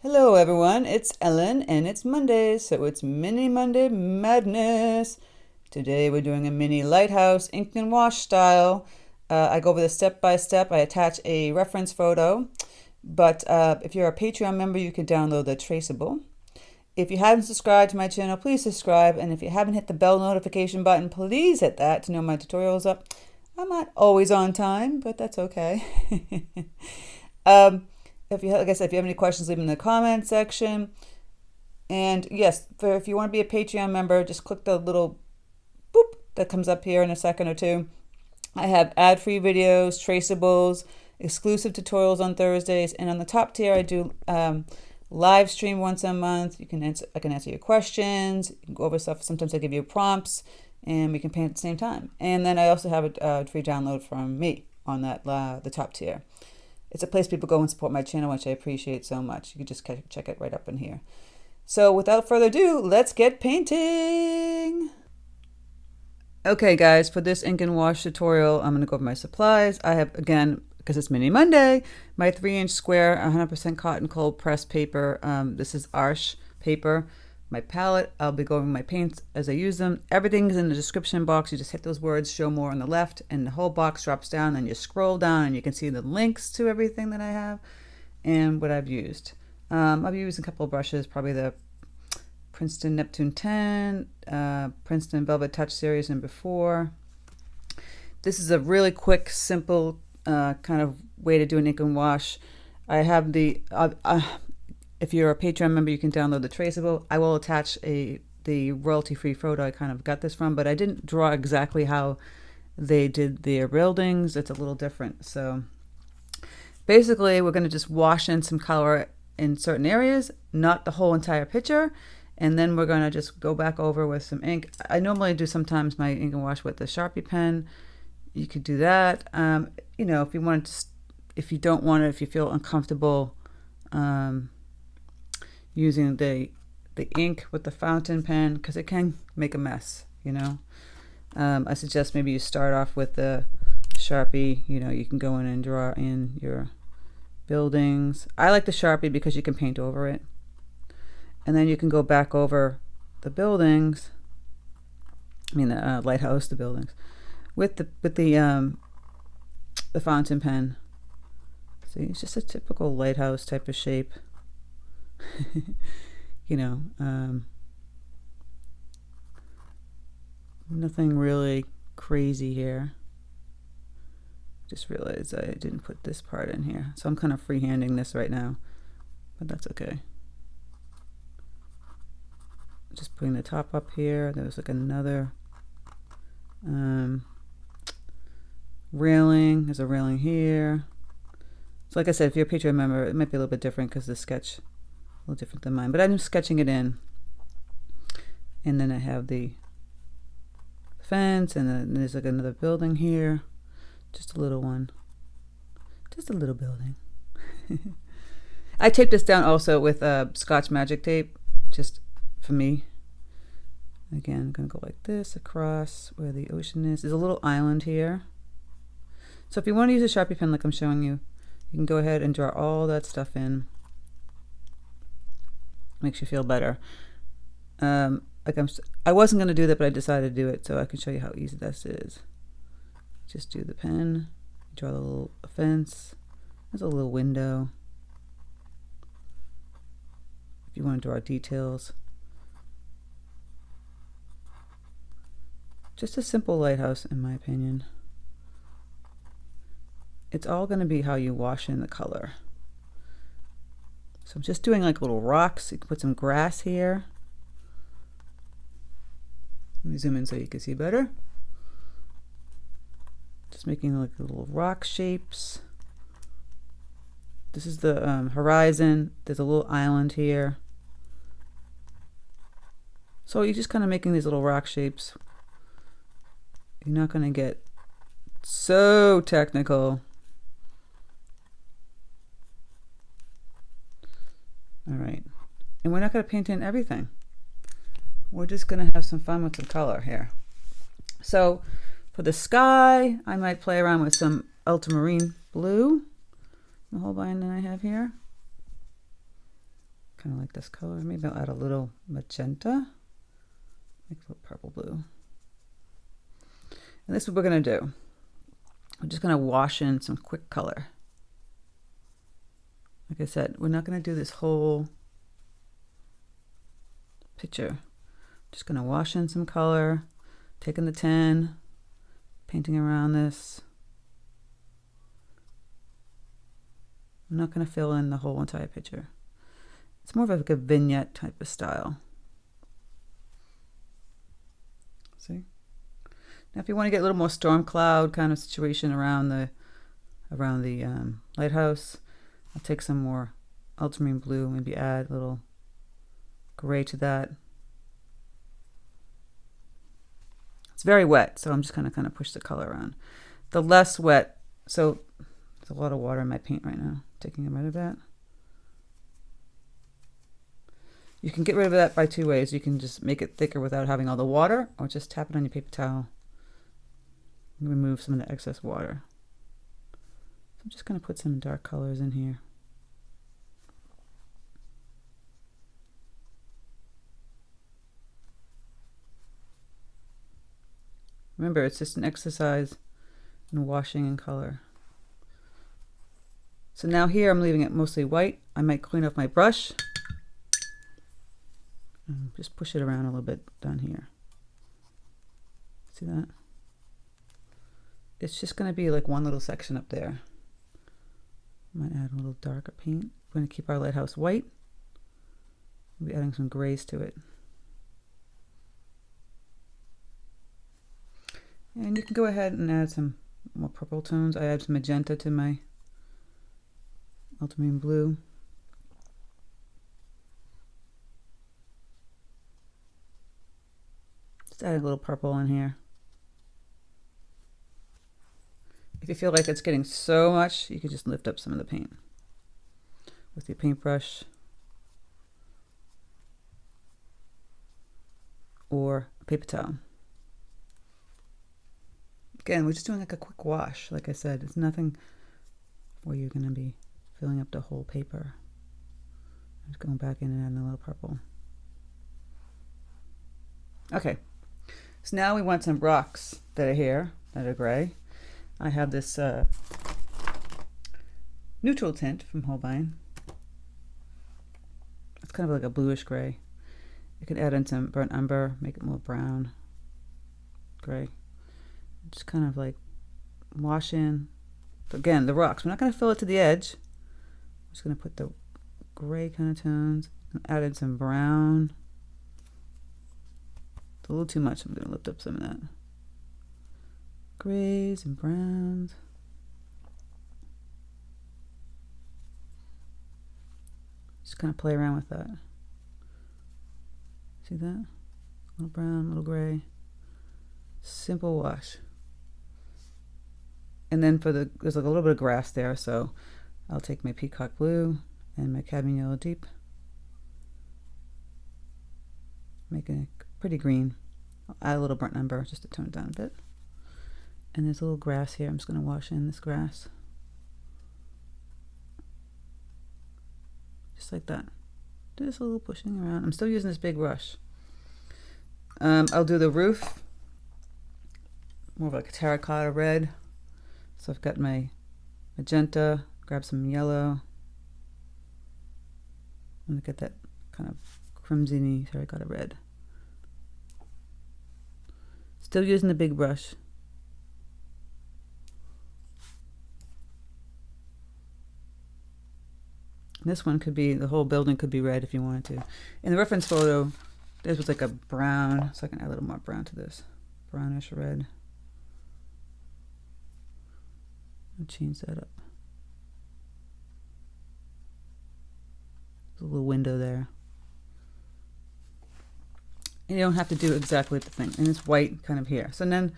Hello everyone, it's Ellen and it's Monday, so it's Mini Monday Madness. Today we're doing a mini Lighthouse ink and wash style. I go over the step by step. I attach a reference photo, but if you're a Patreon member, you can download the traceable. If you haven't subscribed to my channel, please subscribe, and if you haven't hit the bell notification button, please hit that to know my tutorial's up. I'm not always on time, but that's okay. If you, like I said, if you have any questions, leave them in the comment section. And yes, if you want to be a Patreon member, just click the little boop that comes up here in a second or two. I have ad-free videos, traceables, exclusive tutorials on Thursdays, and on the top tier, I do live stream once a month. I can answer your questions. You can go over stuff. Sometimes I give you prompts, and we can paint at the same time. And then I also have a free download from me on that the top tier. It's a place people go and support my channel, which I appreciate so much. You can just check it right up in here. So without further ado, let's get painting. Okay guys, for this ink and wash tutorial, I'm gonna go over my supplies. I have, again, because it's Mini Monday, my 3-inch square 100% cotton cold pressed paper. This is Arches paper. My palette, I'll be going over my paints as I use them. Everything's in the description box. You just hit those words, show more on the left, and the whole box drops down, and you scroll down and you can see the links to everything that I have and what I've used. I've used a couple of brushes, probably the Princeton Neptune 10, Princeton Velvet Touch series and before. This is a really quick, simple kind of way to do an ink and wash. I have the if you're a Patreon member, you can download the traceable. I will attach the royalty-free photo I kind of got this from, but I didn't draw exactly how they did their buildings. It's a little different. So basically, we're going to just wash in some color in certain areas, not the whole entire picture, and then we're going to just go back over with some ink. I normally do sometimes my ink and wash with the Sharpie pen. You could do that. You know, if you want to, if you don't want it, if you feel uncomfortable using the ink with the fountain pen, because it can make a mess, you know. I suggest maybe you start off with the Sharpie. You know, you can go in and draw in your buildings. I like the Sharpie because you can paint over it, and then you can go back over the buildings. I mean the lighthouse, the buildings, with the fountain pen. See, it's just a typical lighthouse type of shape. You know, nothing really crazy here. Just realized I didn't put this part in here, so I'm kind of freehanding this right now, but that's okay. Just putting the top up here. There was like another railing. There's a railing here. So like I said, if you're a Patreon member, it might be a little bit different because the sketch a little different than mine, but I'm sketching it in. And then I have the fence, and then there's like another building here. Just a little one. Just a little building. I taped this down also with Scotch Magic tape, just for me. Again, I'm going to go like this across where the ocean is. There's a little island here. So if you want to use a Sharpie pen like I'm showing you, you can go ahead and draw all that stuff in. Makes you feel better. Like I wasn't going to do that, but I decided to do it so I can show you how easy this is. Just do the pen, draw the little fence. There's a little window. If you want to draw details. Just a simple lighthouse, in my opinion. It's all going to be how you wash in the color. So I'm just doing like little rocks. You can put some grass here. Let me zoom in so you can see better. Just making like little rock shapes. This is the horizon. There's a little island here. So you're just kind of making these little rock shapes. You're not going to get so technical. All right, and we're not going to paint in everything. We're just going to have some fun with some color here. So for the sky, I might play around with some ultramarine blue, the Holbein that I have here. kind of like this color. Maybe I'll add a little magenta. Make a little purple blue. And this is what we're going to do. We're just going to wash in some quick color. Like I said, we're not going to do this whole picture. Just going to wash in some color, taking the 10, painting around this. I'm not going to fill in the whole entire picture. It's more of like a vignette type of style. See? Now if you want to get a little more storm cloud kind of situation around the lighthouse, I'll take some more ultramarine blue, maybe add a little gray to that. It's very wet, so I'm just going to kind of push the color around. The less wet, so there's a lot of water in my paint right now. Taking rid of that. You can get rid of that by two ways. You can just make it thicker without having all the water, or just tap it on your paper towel and remove some of the excess water. So I'm just going to put some dark colors in here. Remember, it's just an exercise in washing and color. So now here I'm leaving it mostly white. I might clean up my brush and just push it around a little bit down here. See that? It's just going to be like one little section up there. Might add a little darker paint. We're going to keep our lighthouse white. We'll be adding some grays to it. And you can go ahead and add some more purple tones. I add some magenta to my ultramarine blue. Just add a little purple in here. If you feel like it's getting so much, you can just lift up some of the paint with your paintbrush or a paper towel. Again, we're just doing like a quick wash. Like I said, it's nothing where you're going to be filling up the whole paper. I'm just going back in and adding a little purple. Okay, so now we want some rocks that are here, that are gray. I have this neutral tint from Holbein. It's kind of like a bluish gray. You can add in some burnt umber, make it more brown, gray. Just kind of like wash in, again, the rocks. We're not going to fill it to the edge. I'm just going to put the gray kind of tones and add in some brown. It's a little too much. I'm going to lift up some of that. Grays and browns. Just kind of play around with that. See that? A little brown, a little gray. Simple wash. And then there's like a little bit of grass there, so I'll take my peacock blue and my cadmium yellow deep. Make it pretty green. I'll add a little burnt umber just to tone it down a bit. And there's a little grass here. I'm just going to wash in this grass. Just like that. Just a little pushing around. I'm still using this big brush. I'll do the roof. More of like a terracotta red. So I've got my magenta, grab some yellow. And get that kind of crimson-y terracotta red. Still using the big brush. This one could be, the whole building could be red if you wanted to. In the reference photo, this was like a brown, so I can add a little more brown to this. Brownish red. I'll change that up. There's a little window there. And you don't have to do exactly the thing. And it's white kind of here. So then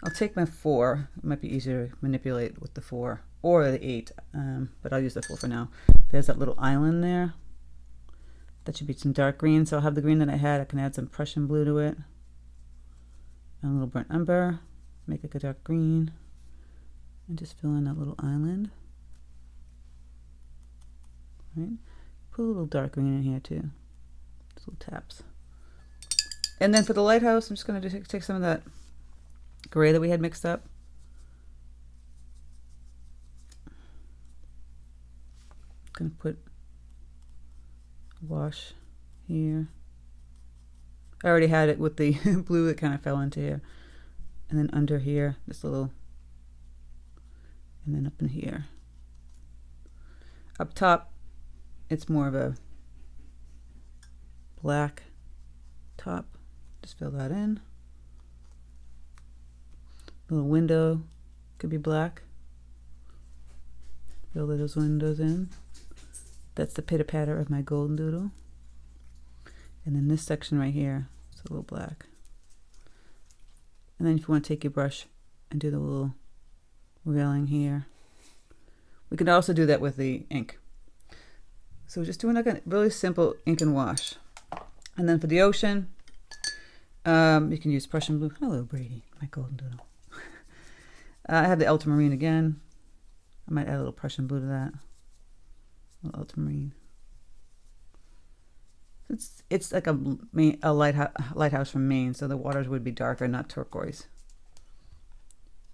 I'll take my 4. It might be easier to manipulate with the 4 or the 8, but I'll use the 4 for now. There's that little island there. That should be some dark green. So I'll have the green that I had. I can add some Prussian blue to it. And a little burnt umber. Make it a dark green. And just fill in that little island. Right? Put a little dark green in here too. Just little taps. And then for the lighthouse, I'm just going to take some of that gray that we had mixed up. Going to put wash here. I already had it with the blue that kind of fell into here. And then under here, this little, and then up in here. Up top, it's more of a black top. Just fill that in. Little window could be black. Fill those windows in. That's the pitter patter of my golden doodle. And then this section right here is a little black. And then if you want to take your brush and do the little railing here, we can also do that with the ink. So we're just doing like a really simple ink and wash. And then for the ocean, you can use Prussian blue. Hello, Brady, my golden doodle. I have the ultramarine again. I might add a little Prussian blue to that. A little ultramarine. It's like a lighthouse from Maine, so the waters would be darker, not turquoise.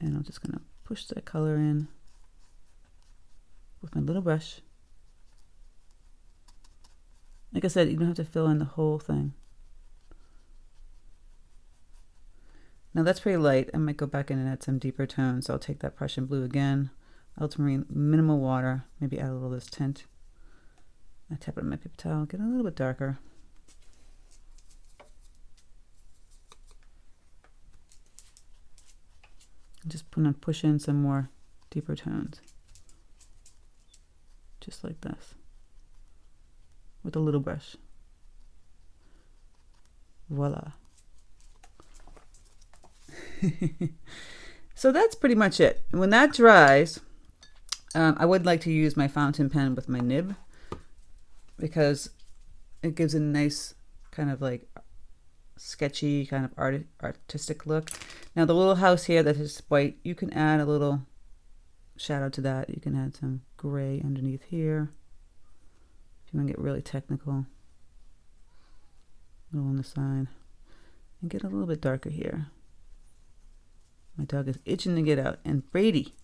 And I'm just going to push that color in with my little brush. Like I said, you don't have to fill in the whole thing. Now that's pretty light. I might go back in and add some deeper tones. So I'll take that Prussian blue again, ultramarine, minimal water, maybe add a little of this tint. I tap it on my paper towel, get a little bit darker. Just push in some more deeper tones. Just like this. With a little brush. Voila. So that's pretty much it. When that dries, I would like to use my fountain pen with my nib, because it gives a nice kind of like sketchy kind of artistic look. Now the little house here that is white, you can add a little shadow to that. You can add some gray underneath here if you want to get really technical. A little on the side. And get a little bit darker here. My dog is itching to get out. And Brady,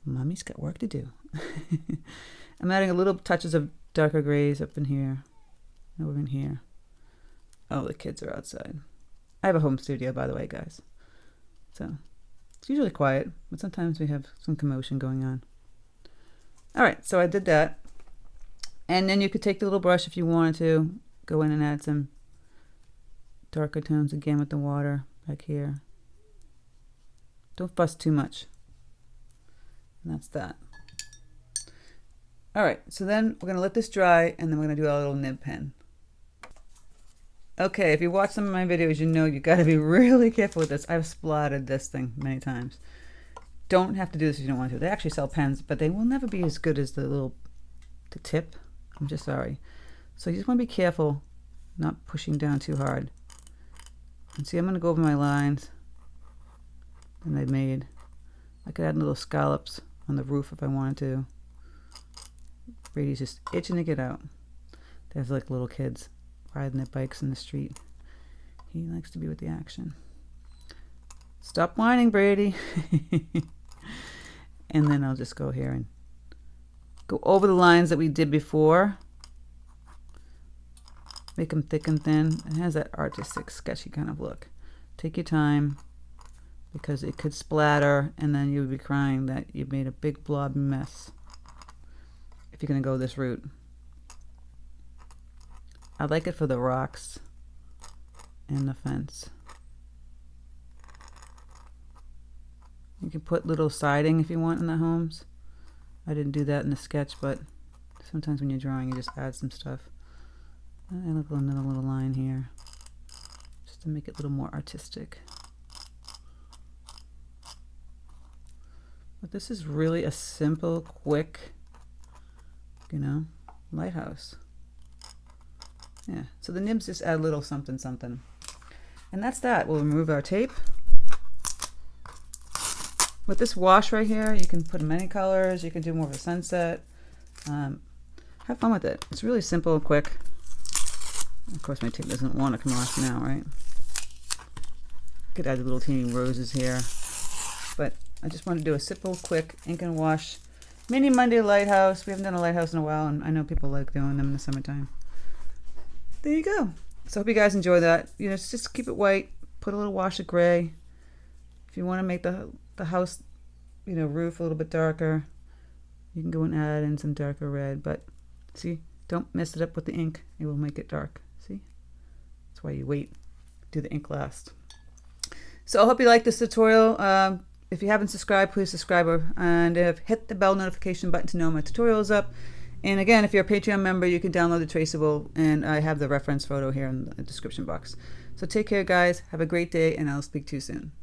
Mommy's got work to do. I'm adding a little touches of darker grays up in here, over in here. Oh, the kids are outside. I have a home studio, by the way, guys. So it's usually quiet, but sometimes we have some commotion going on. All right, so I did that. And then you could take the little brush if you wanted to, go in and add some darker tones again with the water back here. Don't fuss too much. And that's that. All right, so then we're gonna let this dry, and then we're gonna do our little nib pen. Okay, if you watch some of my videos, you know you gotta be really careful with this. I've splattered this thing many times. Don't have to do this if you don't want to. They actually sell pens, but they will never be as good as the tip. I'm just sorry. So you just wanna be careful, not pushing down too hard. And see, I'm gonna go over my lines that I made. I could add little scallops on the roof if I wanted to. Brady's just itching to get out. There's like little kids riding their bikes in the street. He likes to be with the action. Stop whining, Brady. And then I'll just go here and go over the lines that we did before. Make them thick and thin. It has that artistic, sketchy kind of look. Take your time, because it could splatter and then you'll be crying that you made a big blob mess if you're going to go this route. I like it for the rocks and the fence. You can put little siding if you want in the homes. I didn't do that in the sketch, but sometimes when you're drawing you just add some stuff. I look another little line here just to make it a little more artistic. But this is really a simple, quick, lighthouse. Yeah, so the nibs just add a little something, something. And that's that. We'll remove our tape. With this wash right here, you can put many colors. You can do more of a sunset. How have fun with it. It's really simple and quick. Of course, my tape doesn't want to come off now, right? Could add the little teeny roses here. But I just want to do a simple, quick ink and wash mini Monday Lighthouse. We haven't done a Lighthouse in a while, and I know people like doing them in the summertime. There you go. So I hope you guys enjoy that. You know, just keep it white. Put a little wash of gray. If you want to make the house, you know, roof a little bit darker, you can go and add in some darker red. But see, don't mess it up with the ink. It will make it dark. See? That's why you wait. Do the ink last. So I hope you like this tutorial. If you haven't subscribed, please subscribe and hit the bell notification button to know my tutorial is up. And again, if you're a Patreon member, you can download the traceable, and I have the reference photo here in the description box. So take care, guys. Have a great day, and I'll speak to you soon.